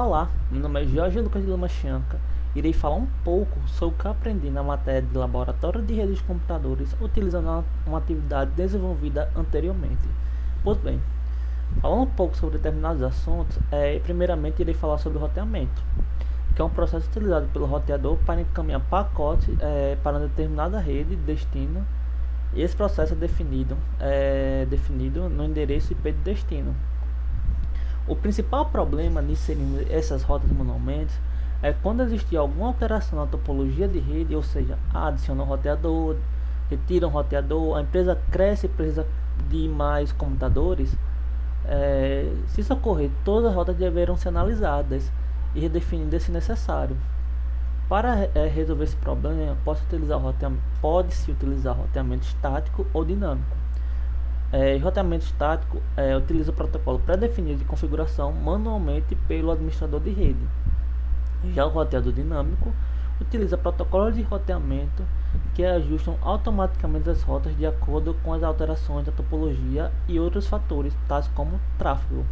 Olá, meu nome é Jorge Lucas de Lima Chanca. Irei falar um pouco sobre o que aprendi na matéria de Laboratório de Redes de Computadores utilizando uma atividade desenvolvida anteriormente. Pois bem, falando um pouco sobre determinados assuntos, primeiramente irei falar sobre o roteamento, que é um processo utilizado pelo roteador para encaminhar pacotes para uma determinada rede de destino. E esse processo é definido no endereço IP de destino. O principal problema de inserir essas rotas manualmente é quando existir alguma alteração na topologia de rede, ou seja, adiciona um roteador, retira um roteador, a empresa cresce e precisa de mais computadores. Se isso ocorrer, todas as rotas deverão ser analisadas e redefinidas se necessário. Para resolver esse problema, pode-se utilizar roteamento estático ou dinâmico. Roteamento estático utiliza o protocolo pré-definido de configuração manualmente pelo administrador de rede. Já o roteador dinâmico utiliza protocolos de roteamento que ajustam automaticamente as rotas de acordo com as alterações da topologia e outros fatores, tais como tráfego.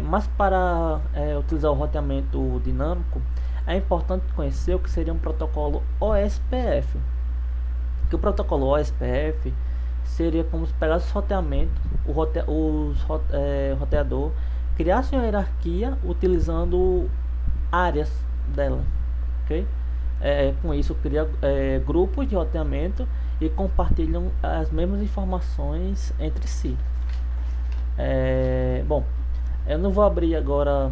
Mas para utilizar o roteamento dinâmico, é importante conhecer o que seria um protocolo OSPF. Que o protocolo OSPF seria como se pegasse os roteamentos, roteador criasse uma hierarquia utilizando áreas dela, ok? Com isso cria grupos de roteamento e compartilham as mesmas informações entre si. Bom, eu não vou abrir agora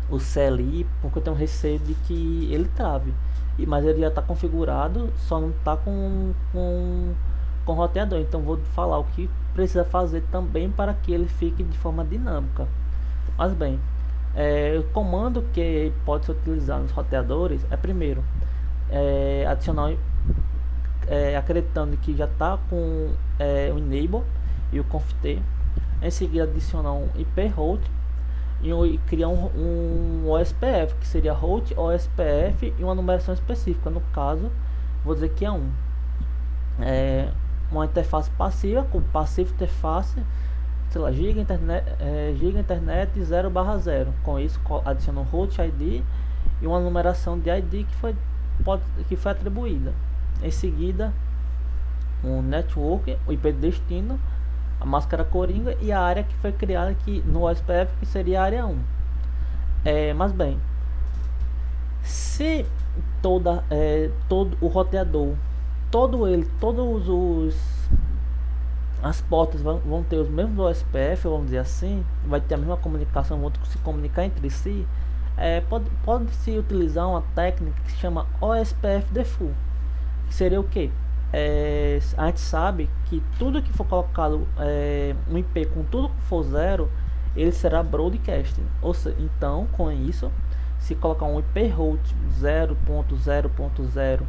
o CLI porque eu tenho receio de que ele trave, mas ele já está configurado, só não está com roteador. Então vou falar o que precisa fazer também para que ele fique de forma dinâmica. Mas bem, o comando que pode ser utilizado nos roteadores é primeiro adicionar, acreditando que já está com o enable e o conft. Em seguida adicionar um IP route e criar um OSPF, que seria route OSPF e uma numeração específica. No caso, vou dizer que é uma interface passiva com passiva interface, sei lá, giga internet 0/0. Com isso adiciona um route ID e uma numeração de ID que foi atribuída. Em seguida, um network, o IP de destino, a máscara coringa e a área que foi criada aqui no OSPF, que seria a área 1. Mas bem, se todo o roteador, as portas vão ter os mesmos OSPF, vamos dizer assim, vai ter a mesma comunicação, vão se comunicar entre si, pode-se utilizar uma técnica que se chama OSPF default, que seria o que? A gente sabe que tudo que for colocado um IP com tudo que for zero, ele será broadcast. Ou seja, então com isso, se colocar um IP route 0.0.0,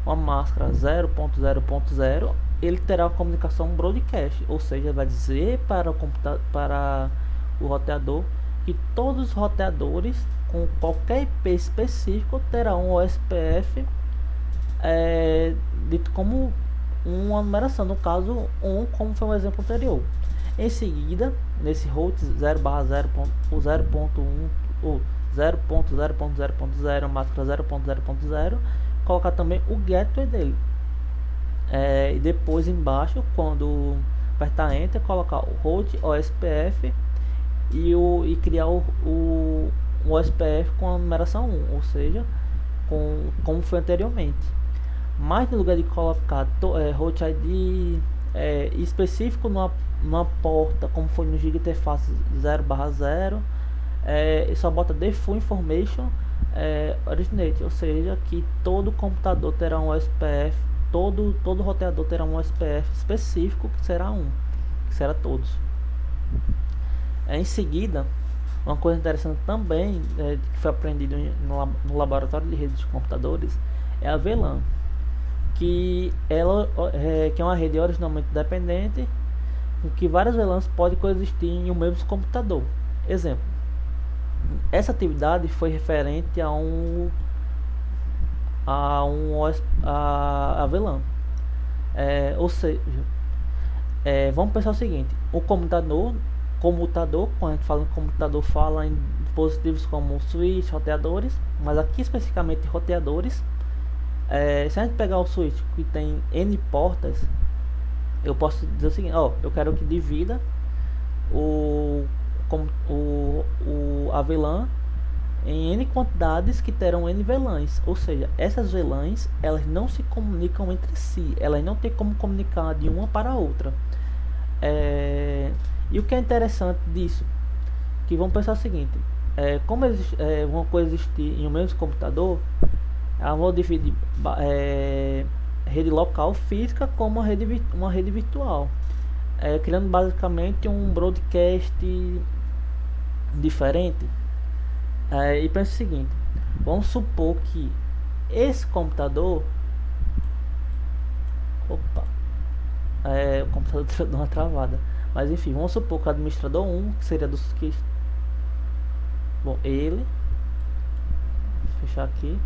uma máscara 0.0.0, ele terá a comunicação broadcast, ou seja, vai dizer para o roteador que todos os roteadores com qualquer IP específico terão um OSPF dito como uma numeração, no caso 1, como foi um exemplo anterior. Em seguida, nesse route 0/0.0.1 ou 0.0.0.0, máscara 0.0.0, colocar também o gateway dele. E depois embaixo, quando apertar enter, colocar o route OSPF e criar o OSPF com a numeração 1, ou seja, como foi anteriormente. Mas no lugar de colocar route ID específico numa porta, como foi no giga interface 0/0, só bota default information originate, ou seja, que todo computador terá um OSPF, todo roteador terá um OSPF específico, que será que será todos. Em seguida, uma coisa interessante também que foi aprendido no laboratório de redes de computadores é a VLAN, que é uma rede originalmente dependente, em que várias VLANs podem coexistir em um mesmo computador. Exemplo, essa atividade foi referente a VLAN. Ou seja, vamos pensar o seguinte: o computador comutador. Quando a gente fala em computador, fala em dispositivos como switch, roteadores, mas aqui especificamente roteadores. Se a gente pegar o switch que tem N portas, eu posso dizer o seguinte: ó, eu quero que divida a VLAN em N quantidades que terão N VLANs, ou seja, essas VLANs elas não se comunicam entre si, elas não têm como comunicar de uma para a outra. E o que é interessante disso, que vamos pensar o seguinte: como vão coexistir em um mesmo computador, elas vão dividir rede local física como uma rede virtual, criando basicamente um broadcast diferente. E pensa o seguinte: vamos supor que esse computador, o computador deu uma travada, mas enfim, vamos supor que o administrador 1, que seria dos que, bom, ele, vou fechar aqui,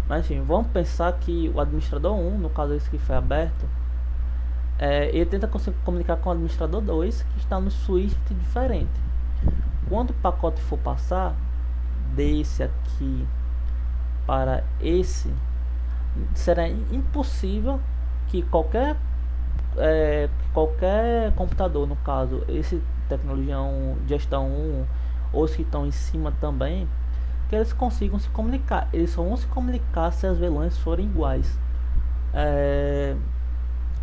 mas enfim, vamos pensar que o administrador 1, no caso esse que foi aberto, ele tenta comunicar com o administrador 2, que está no switch diferente. Quando o pacote for passar desse aqui para esse, será impossível que qualquer computador, no caso esse tecnologia 1, gestão 1, ou os que estão em cima também, que eles consigam se comunicar. Eles só vão se comunicar se as VLANs forem iguais.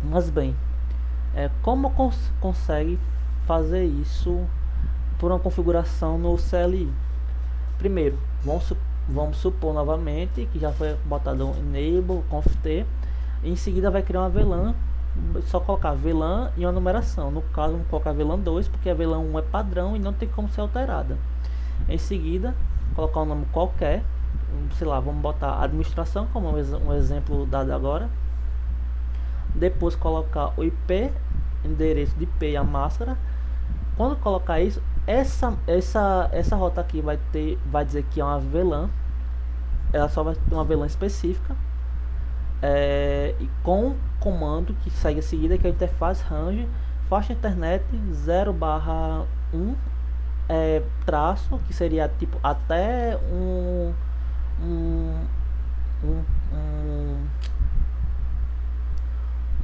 Mas bem, como consegue fazer isso por uma configuração no CLI? Primeiro, vamos supor novamente que já foi botado um enable conft. Em seguida vai criar uma VLAN, só colocar VLAN e uma numeração. No caso vamos colocar VLAN 2, porque a VLAN 1 é padrão e não tem como ser alterada. Em seguida colocar um nome qualquer, sei lá, vamos botar administração como um exemplo dado agora. Depois colocar o IP, endereço de IP e a máscara. Quando colocar isso, essa rota aqui vai dizer que é uma VLAN. Ela só vai ter uma VLAN específica, e com o comando que segue a seguida, que é a interface range faixa internet 0/1 traço, que seria tipo até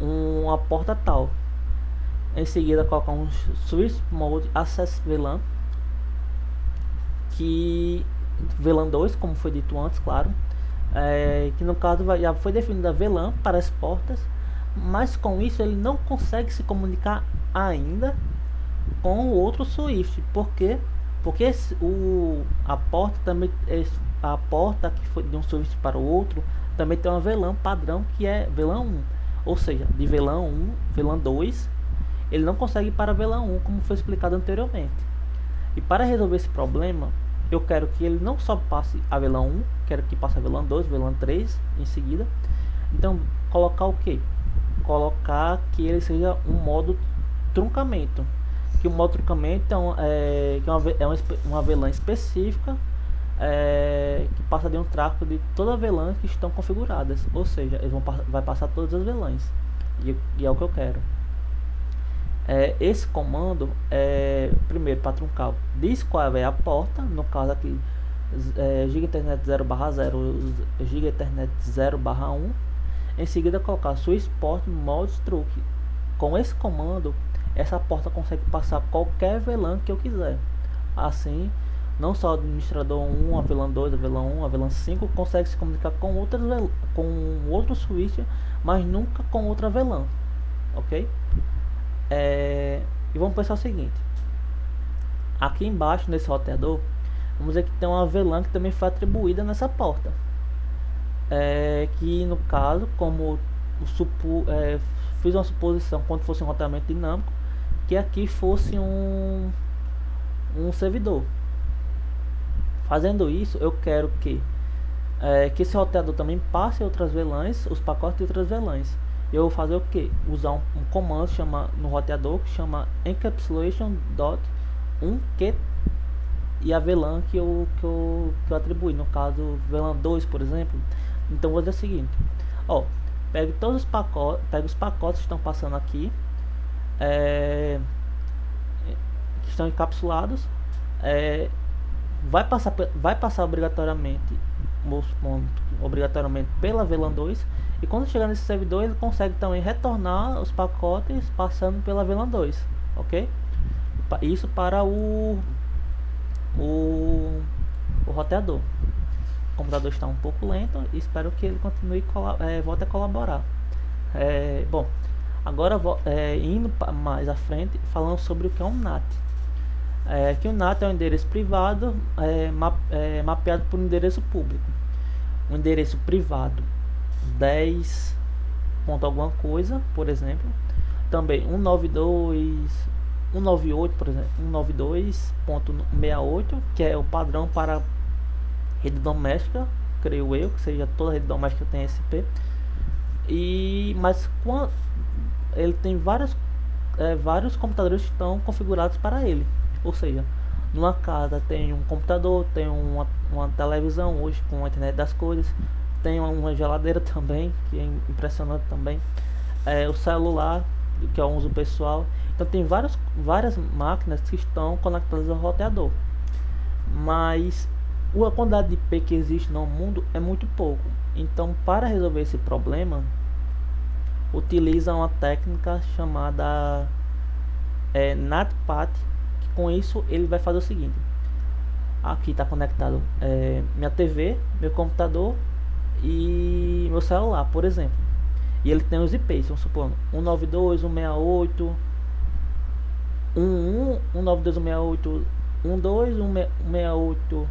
uma porta tal. Em seguida colocar um switch mode access VLAN, que VLAN 2, como foi dito antes, claro, que no caso já foi definida a VLAN para as portas, mas com isso ele não consegue se comunicar ainda com o outro switch. Por quê? Porque a porta que foi de um switch para o outro também tem uma VLAN padrão, que é VLAN 1, ou seja, de VLAN 1, VLAN 2 ele não consegue ir para VLAN 1, como foi explicado anteriormente. E para resolver esse problema, eu quero que ele não só passe a VLAN 1, quero que passe a VLAN 2, VLAN 3 em seguida. Então, colocar o que? Colocar que ele seja um modo truncamento. Que o modo truncamento é uma VLAN específica, que passa de um tráfego de todas as VLANs que estão configuradas. Ou seja, vai passar todas as VLANs. E é o que eu quero. Esse comando primeiro para truncar, diz qual é a porta, no caso aqui giga internet 0/0, giga internet 0/1. Em seguida colocar switch port mode truck. Com esse comando, essa porta consegue passar qualquer VLAN que eu quiser. Assim, não só o administrador 1, a VLAN 2, a VLAN 1, a VLAN 5 consegue se comunicar com outro switch, mas nunca com outra VLAN, ok? E vamos pensar o seguinte: aqui embaixo nesse roteador, vamos dizer que tem uma VLAN que também foi atribuída nessa porta, que no caso, como fiz uma suposição quando fosse um roteamento dinâmico, que aqui fosse um servidor. Fazendo isso, eu quero que esse roteador também passe outras VLANs, os pacotes de outras VLANs. Eu vou fazer o que? Usar um comando no roteador que chama encapsulation.1q e a VLAN que eu atribuí, no caso VLAN 2, por exemplo. Então vou dizer o seguinte: pegue todos os pacotes, que estão passando aqui, que estão encapsulados, vai passar obrigatoriamente, pela VLAN 2, e quando chegar nesse servidor ele consegue também retornar os pacotes passando pela VLAN 2, ok? Isso para o roteador. O computador está um pouco lento e espero que ele continue volte a colaborar. Bom, agora indo mais à frente, falando sobre o que é um NAT. Que o NAT é um endereço privado mapeado por um endereço público. Um endereço privado 10 ponto alguma coisa, por exemplo. Também 198, por exemplo, 192.68, que é o padrão para rede doméstica, creio eu, que seja toda rede doméstica tem SP. Mas ele tem vários computadores que estão configurados para ele. Ou seja, numa casa tem um computador, tem uma televisão hoje com a internet das coisas, tem uma geladeira também, que é impressionante também, o celular, que é um uso pessoal. Então tem várias máquinas que estão conectadas ao roteador, mas a quantidade de IP que existe no mundo é muito pouco. Então, para resolver esse problema, utiliza uma técnica chamada NATPAT. Com isso ele vai fazer o seguinte: aqui está conectado minha TV, meu computador e meu celular, por exemplo, e ele tem os IPs, vamos supor 192, 168, 192, 168, 12, 168,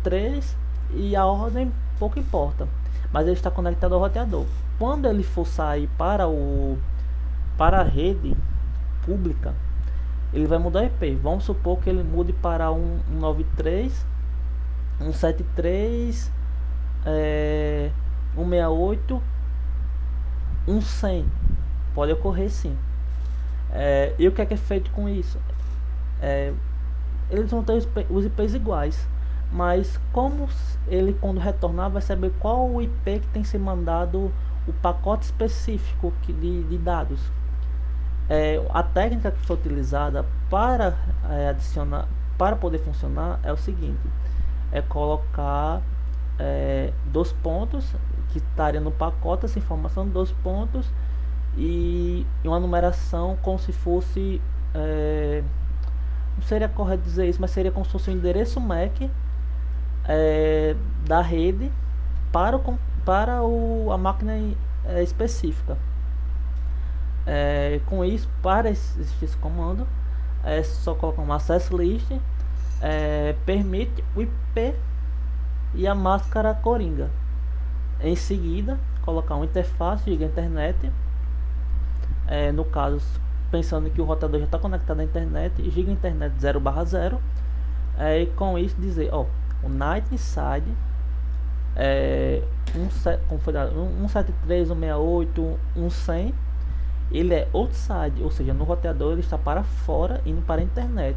13, e a ordem pouco importa, mas ele está conectado ao roteador. Quando ele for sair para a rede pública, ele vai mudar o IP. Vamos supor que ele mude para 193, 173, 168, 100. Pode ocorrer sim. E o que é feito com isso? Eles vão ter os IPs iguais, mas como ele, quando retornar, vai saber qual o IP que tem que ser mandado o pacote específico de dados. A técnica que foi utilizada para adicionar, para poder funcionar, é o seguinte: colocar 2 pontos que estaria no pacote, essa informação, 2 pontos e uma numeração como se fosse, não seria correto dizer isso, mas seria como se fosse o endereço MAC da rede para a máquina específica. Com isso, para esse comando, é só colocar um access list, permite o IP e a máscara coringa. Em seguida, colocar uma interface de internet, no caso, pensando que o roteador já está conectado à internet, giga internet 0/0, e com isso dizer, o NAT inside 173, 168, 100, ele é outside, ou seja, no roteador ele está para fora, indo para a internet,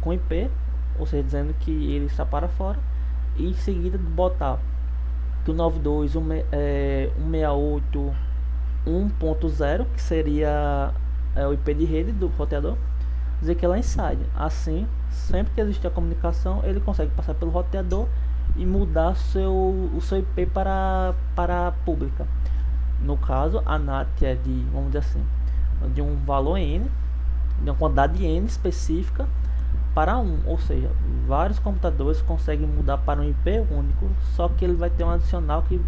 com IP, ou seja, dizendo que ele está para fora, e em seguida botar que o 92, 168, 1.0, que seria o IP de rede do roteador, dizer que é lá inside. Assim, sempre que existir a comunicação, ele consegue passar pelo roteador e mudar o seu IP para a pública. No caso, a NAT é de, vamos dizer assim, de um valor N, de uma quantidade N específica para ou seja, vários computadores conseguem mudar para um IP único, só que ele vai ter um adicional que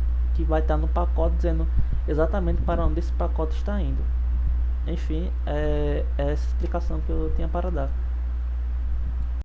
vai estar no pacote dizendo exatamente para onde esse pacote está indo. Enfim, é essa explicação que eu tinha para dar.